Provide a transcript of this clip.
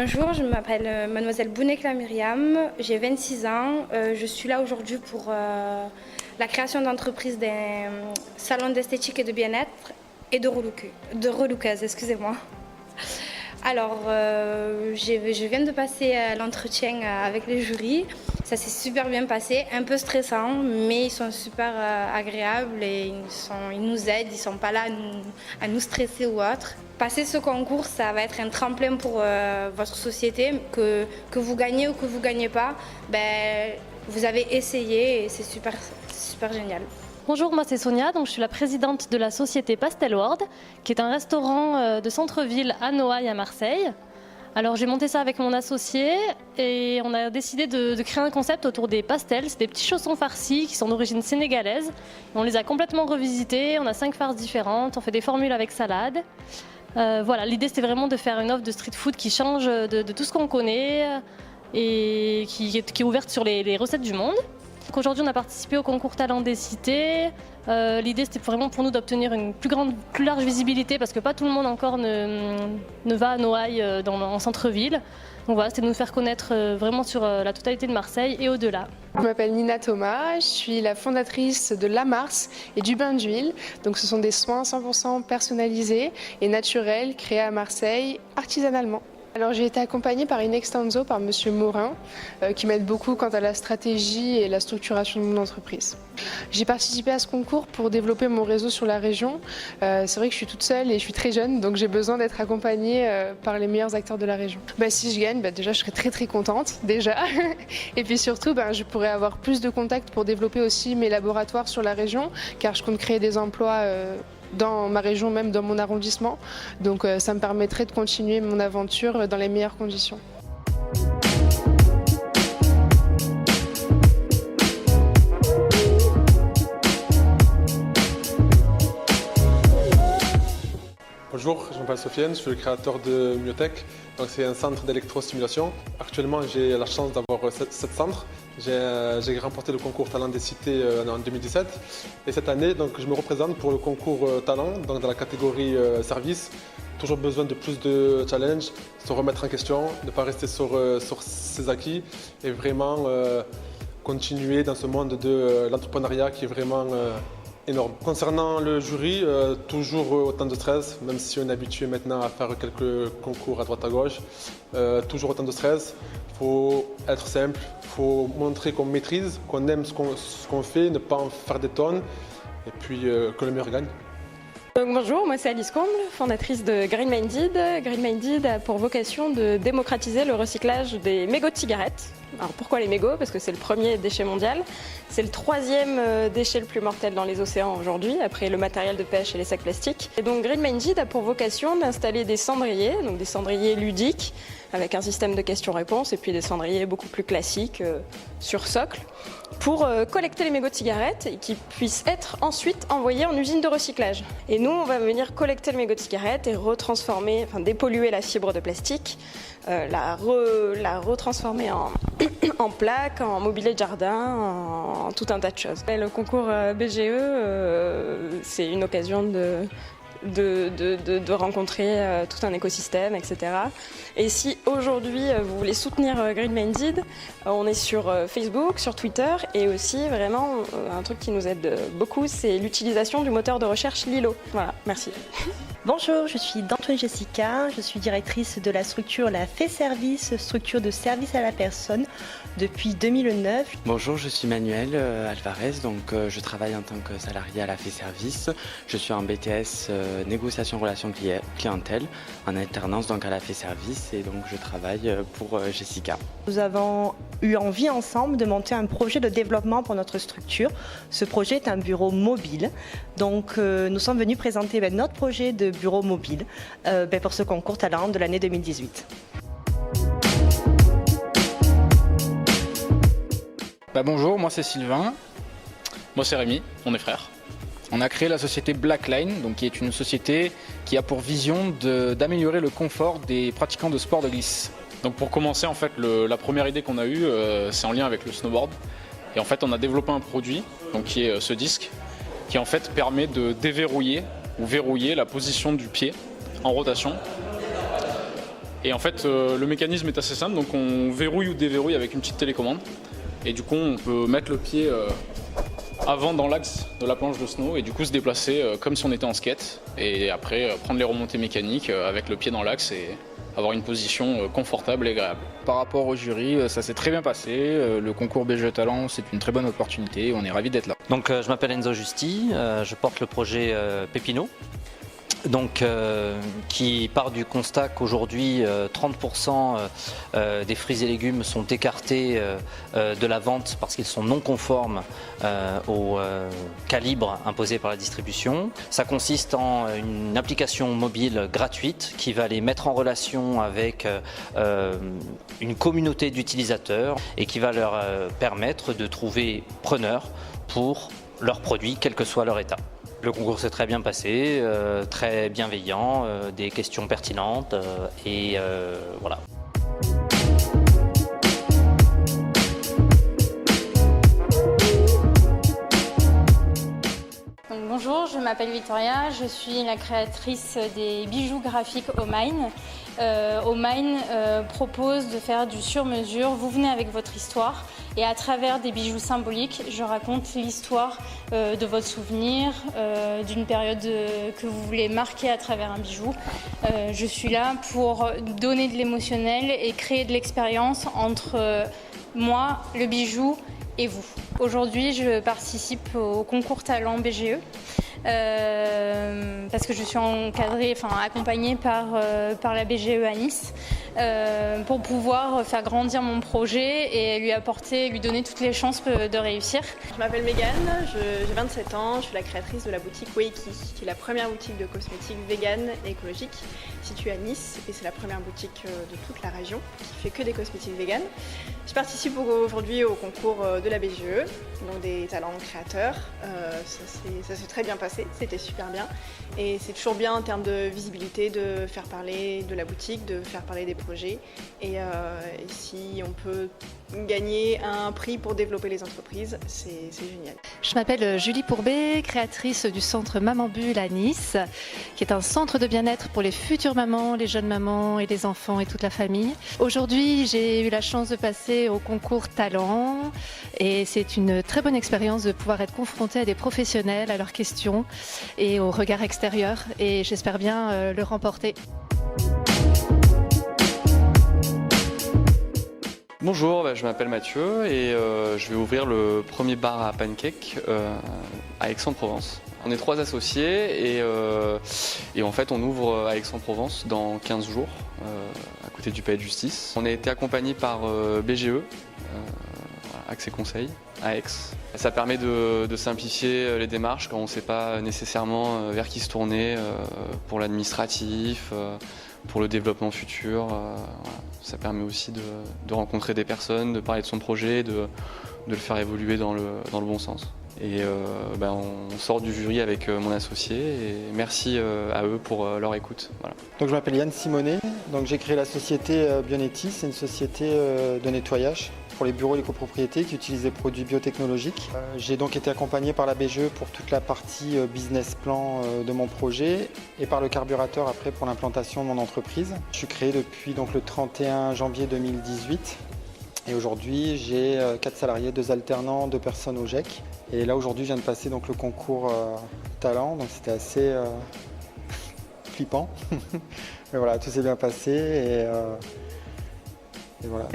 Bonjour, je m'appelle Mademoiselle Bounekla Myriam, j'ai 26 ans. Je suis là aujourd'hui pour la création d'entreprise d'un salon d'esthétique et de bien-être et de relookage, excusez-moi. Alors, je viens de passer l'entretien avec les jurys. Ça s'est super bien passé, un peu stressant, mais ils sont super agréables et ils nous aident, ils ne sont pas là à nous stresser ou autre. Passer ce concours, ça va être un tremplin pour votre société, que vous gagnez ou que vous ne gagnez pas, vous avez essayé et c'est super génial. Bonjour, moi c'est Sonia, donc je suis la présidente de la société Pastel World, qui est un restaurant de centre-ville à Noailles à Marseille. Alors j'ai monté ça avec mon associé et on a décidé de créer un concept autour des pastels. C'est des petits chaussons farcis qui sont d'origine sénégalaise. On les a complètement revisités, on a 5 farces différentes, on fait des formules avec salade. Voilà, l'idée c'était vraiment de faire une offre de street food qui change de tout ce qu'on connaît et qui est ouverte sur les recettes du monde. Aujourd'hui, on a participé au concours Talent des Cités. L'idée, c'était vraiment pour nous d'obtenir une plus large visibilité parce que pas tout le monde encore ne va à Noailles en centre-ville. Donc voilà, c'était de nous faire connaître vraiment sur la totalité de Marseille et au-delà. Je m'appelle Nina Thomas, je suis la fondatrice de La Mars et du bain d'huile. Donc ce sont des soins 100% personnalisés et naturels créés à Marseille artisanalement. Alors j'ai été accompagnée par une extenso, par Monsieur Morin, qui m'aide beaucoup quant à la stratégie et la structuration de mon entreprise. J'ai participé à ce concours pour développer mon réseau sur la région. C'est vrai que je suis toute seule et je suis très jeune, donc j'ai besoin d'être accompagnée par les meilleurs acteurs de la région. Si je gagne, déjà je serai très contente, déjà. Et puis surtout, je pourrai avoir plus de contacts pour développer aussi mes laboratoires sur la région, car je compte créer des emplois dans ma région, même dans mon arrondissement. Donc ça me permettrait de continuer mon aventure dans les meilleures conditions. Bonjour, je m'appelle Sofiane, je suis le créateur de Myotech. Donc c'est un centre d'électrostimulation. Actuellement, j'ai la chance d'avoir 7 centres. J'ai remporté le concours Talent des Cités en 2017. Et cette année, je me représente pour le concours Talent, donc dans la catégorie service. Toujours besoin de plus de challenge, se remettre en question, ne pas rester sur ses acquis et vraiment continuer dans ce monde de l'entrepreneuriat qui est vraiment énorme. Concernant le jury, toujours autant de stress, même si on est habitué maintenant à faire quelques concours à droite à gauche, toujours autant de stress. Il faut être simple, il faut montrer qu'on maîtrise, qu'on aime ce qu'on fait, ne pas en faire des tonnes et puis que le meilleur gagne. Bonjour, moi c'est Alice Comble, fondatrice de Green Minded. Green Minded a pour vocation de démocratiser le recyclage des mégots de cigarettes. Alors pourquoi les mégots? Parce que c'est le premier déchet mondial. C'est le 3e déchet le plus mortel dans les océans aujourd'hui, après le matériel de pêche et les sacs plastiques. Et donc Green Minded a pour vocation d'installer des cendriers, donc des cendriers ludiques, avec un système de questions-réponses, et puis des cendriers beaucoup plus classiques sur socle, pour collecter les mégots de cigarettes et qui puissent être ensuite envoyés en usine de recyclage. Et nous, on va venir collecter le mégot de cigarette et retransformer, dépolluer la fibre de plastique, la retransformer en plaques, en mobilier de jardin, en tout un tas de choses. Et le concours BGE, c'est une occasion de rencontrer tout un écosystème, etc. Et si aujourd'hui vous voulez soutenir Green Minded, on est sur Facebook, sur Twitter et aussi vraiment un truc qui nous aide beaucoup, c'est l'utilisation du moteur de recherche Lilo. Voilà, merci. Bonjour, je suis Dantoine Jessica, je suis directrice de la structure La Fée Service, structure de service à la personne depuis 2009. Bonjour, je suis Manuel Alvarez, donc je travaille en tant que salarié à La Fée Service. Je suis en BTS négociation relation clientèle, en alternance donc à La Fée Service et donc je travaille pour Jessica. Nous avons eu envie ensemble de monter un projet de développement pour notre structure. Ce projet est un bureau mobile, donc nous sommes venus présenter notre projet de bureau mobile pour ce concours Talent de l'année 2018. Bonjour, moi c'est Sylvain. Moi c'est Rémi, on est frères. On a créé la société Blackline, donc qui est une société qui a pour vision d'améliorer le confort des pratiquants de sport de glisse. Donc pour commencer, en fait, la première idée qu'on a eue, c'est en lien avec le snowboard. Et en fait, on a développé un produit, donc qui est ce disque, qui en fait permet de déverrouiller ou verrouiller la position du pied en rotation Et en fait, le mécanisme est assez simple, donc on verrouille ou déverrouille avec une petite télécommande. Et du coup, on peut mettre le pied avant dans l'axe de la planche de snow et du coup se déplacer comme si on était en skate. Et après, prendre les remontées mécaniques avec le pied dans l'axe et avoir une position confortable et agréable. Par rapport au jury, ça s'est très bien passé. Le concours BGE Talent, c'est une très bonne opportunité. On est ravis d'être là. Donc, je m'appelle Enzo Justi, je porte le projet Pépino. Donc, qui part du constat qu'aujourd'hui 30% des fruits et légumes sont écartés de la vente parce qu'ils sont non conformes au calibre imposé par la distribution. Ça consiste en une application mobile gratuite qui va les mettre en relation avec une communauté d'utilisateurs et qui va leur permettre de trouver preneurs pour leurs produits, quel que soit leur état. Le concours s'est très bien passé, très bienveillant, des questions pertinentes et voilà. Donc, bonjour, je m'appelle Victoria, je suis la créatrice des bijoux graphiques Omine. Omine propose de faire du sur-mesure. Vous venez avec votre histoire et à travers des bijoux symboliques, je raconte l'histoire de votre souvenir, d'une période que vous voulez marquer à travers un bijou. Je suis là pour donner de l'émotionnel et créer de l'expérience entre moi, le bijou et vous. Aujourd'hui, je participe au concours Talent BGE. Parce que je suis accompagnée par la BGE à Nice pour pouvoir faire grandir mon projet et lui donner toutes les chances de réussir. Je m'appelle Mégane, j'ai 27 ans, je suis la créatrice de la boutique Weiki, qui est la première boutique de cosmétiques vegan et écologique située à Nice et c'est la première boutique de toute la région qui fait que des cosmétiques vegan. Je participe aujourd'hui au concours de la BGE, donc des talents créateurs. Ça s'est très bien passé, c'était super bien et c'est toujours bien en termes de visibilité de faire parler de la boutique, de faire parler des projets et si on peut gagner un prix pour développer les entreprises, c'est génial. Je m'appelle Julie Pourbet, créatrice du centre Maman Bulle à Nice, qui est un centre de bien-être pour les futures mamans, les jeunes mamans et les enfants et toute la famille. Aujourd'hui, j'ai eu la chance de passer au concours Talent et c'est une très bonne expérience de pouvoir être confrontée à des professionnels, à leurs questions et au regard extérieur et j'espère bien le remporter. Bonjour, je m'appelle Mathieu et je vais ouvrir le premier bar à pancakes à Aix-en-Provence. On est 3 associés et en fait on ouvre à Aix-en-Provence dans 15 jours à côté du palais de justice. On a été accompagné par BGE, Accès Conseil à Aix. Ça permet de simplifier les démarches quand on ne sait pas nécessairement vers qui se tourner pour l'administratif, pour le développement futur. Voilà. Ça permet aussi de rencontrer des personnes, de parler de son projet, de le faire évoluer dans le bon sens. Et on sort du jury avec mon associé et merci à eux pour leur écoute. Voilà. Donc, je m'appelle Yann Simonet, donc j'ai créé la société Bionetti, c'est une société de nettoyage pour les bureaux et les copropriétés qui utilisent des produits biotechnologiques. J'ai donc été accompagné par la BGE pour toute la partie business plan de mon projet et par le carburateur après pour l'implantation de mon entreprise. Je suis créé depuis donc, le 31 janvier 2018 et aujourd'hui j'ai 4 salariés, 2 alternants, 2 personnes au GEC. Et là aujourd'hui je viens de passer donc, le concours Talent, donc c'était assez flippant. Mais voilà, tout s'est bien passé et voilà.